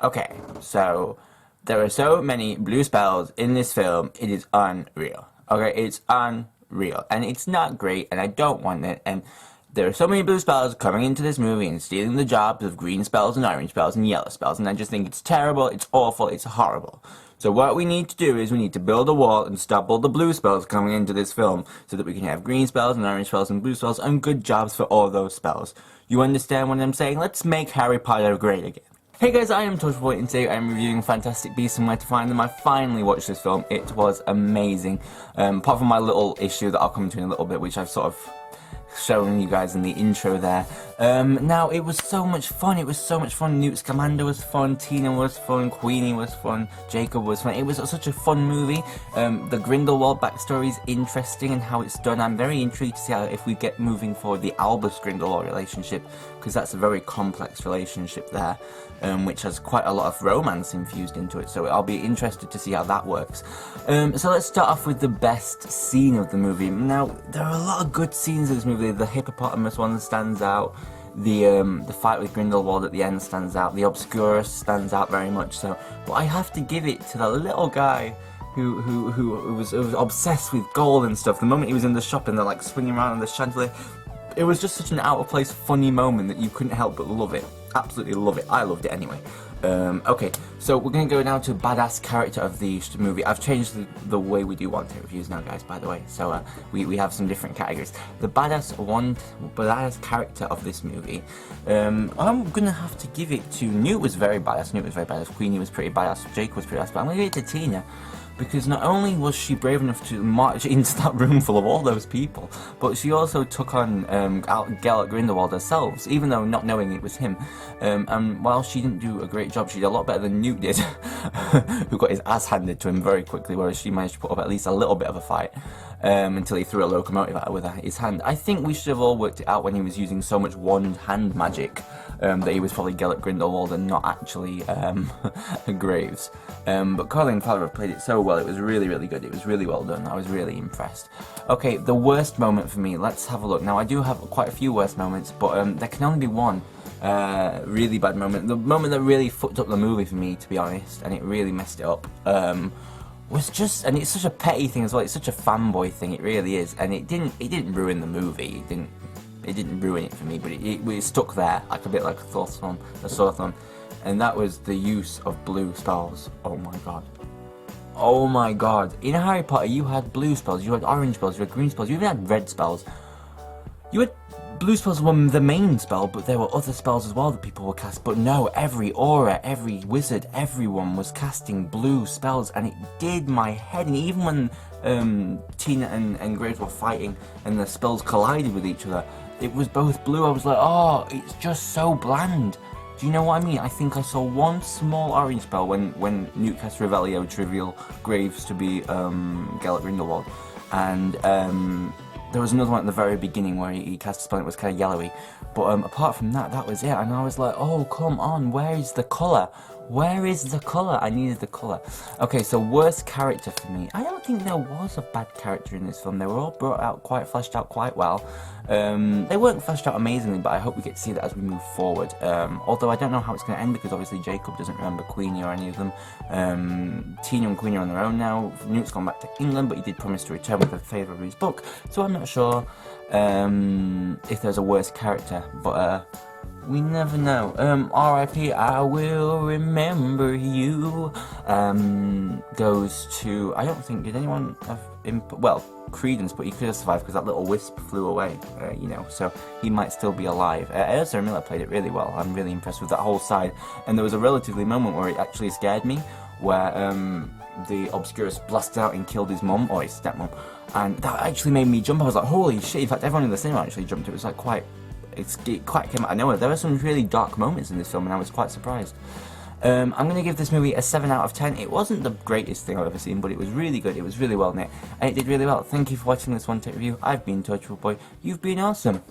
Okay, so there are so many blue spells in this film, it is unreal. Okay, it's unreal. And it's not great, and I don't want it, and there are so many blue spells coming into this movie and stealing the jobs of green spells and orange spells and yellow spells, and I just think it's terrible, it's awful, it's horrible. So what we need to do is we need to build a wall and stop all the blue spells coming into this film so that we can have green spells and orange spells and blue spells and good jobs for all those spells. You understand what I'm saying? Let's make Harry Potter great again. Hey guys, I am Torchwood Boy and today I am reviewing Fantastic Beasts and Where to Find Them. I finally watched this film. It was amazing. Apart from my little issue that I'll come to in a little bit, which I've sort of shown you guys in the intro there. Now, it was so much fun. It was so much fun. Newt Scamander was fun. Tina was fun. Queenie was fun. Jacob was fun. It was such a fun movie. The Grindelwald backstory is interesting and how it's done. I'm very intrigued to see how, if we get moving forward, the Albus Grindelwald relationship, because that's a very complex relationship there, which has quite a lot of romance infused into it. So I'll be interested to see how that works. So let's start off with the best scene of the movie. Now, there are a lot of good scenes in this movie. The hippopotamus one stands out. The fight with Grindelwald at the end stands out. The Obscurus stands out very much so. But I have to give it to the little guy who was obsessed with gold and stuff. The moment he was in the shop and they're like swinging around on the chandelier, it was just such an out of place, funny moment that you couldn't help but love it. Absolutely love it. I loved it anyway. Okay, so we're going to go now to badass character of the movie. I've changed the way we do one-take reviews now, guys, by the way. So we have some different categories. The badass character of this movie, I'm going to have to give it to Newt. Was very badass. Newt was very badass. Queenie was pretty badass. Jake was pretty badass. But I'm going to give it to Tina, because not only was she brave enough to march into that room full of all those people, but she also took on Gellert Grindelwald herself, even though not knowing it was him. And while she didn't do a great job, she did a lot better than Newt did, who got his ass handed to him very quickly, whereas she managed to put up at least a little bit of a fight, until he threw a locomotive at her with his hand. I think we should have all worked it out when he was using so much one-hand magic, that he was probably Gellert Grindelwald and not actually Graves. But Colin Farrell played it so well. It was really, really good. It was really well done. I was really impressed. Okay, the worst moment for me. Let's have a look. Now, I do have quite a few worst moments, but there can only be one really bad moment. The moment that really fucked up the movie for me, to be honest, and it really messed it up, was just, and it's such a petty thing as well. It's such a fanboy thing. It really is, and it didn't ruin the movie. It didn't ruin it for me, but it stuck there, like a bit like a sore thumb. And that was the use of blue spells. Oh my god. Oh my god. In Harry Potter, you had blue spells, you had orange spells, you had green spells, you even had red spells. You had blue spells were the main spell, but there were other spells as well that people would cast. But no, every aura, every wizard, everyone was casting blue spells, and it did my head. And even when Tina and Graves were fighting and the spells collided with each other, it was both blue. I was like, oh, it's just so bland. Do you know what I mean? I think I saw one small orange spell when Newt cast Revelio to reveal Graves to be Gellert Grindelwald, and there was another one at the very beginning where he cast a spell and it was kind of yellowy. But apart from that, that was it. And I was like, oh, come on, where is the colour? Where is the colour? I needed the colour. Okay, so worst character for me. I don't think there was a bad character in this film. They were all fleshed out quite well. They weren't fleshed out amazingly, but I hope we get to see that as we move forward. Although I don't know how it's going to end, because obviously Jacob doesn't remember Queenie or any of them. Tina and Queenie are on their own now. Newt's gone back to England, but he did promise to return with a favour of his book. So I'm not sure if there's a worse character, but we never know. R.I.P. I will remember you. Goes to, I don't think, did anyone have, well, Credence, but he could have survived because that little wisp flew away, you know, so he might still be alive. Ezra Miller played it really well. I'm really impressed with that whole side. And there was a relatively moment where it actually scared me, where the Obscurus blasted out and killed his mum, or his stepmom, and that actually made me jump. I was like, holy shit. In fact, everyone in the cinema actually jumped. It was like it quite came out of nowhere. There were some really dark moments in this film, and I was quite surprised. I'm going to give this movie a 7 out of 10. It wasn't the greatest thing I've ever seen, but it was really good. It was really well knit, and it did really well. Thank you for watching this one-take review. I've been Torchwood Boy. You've been awesome.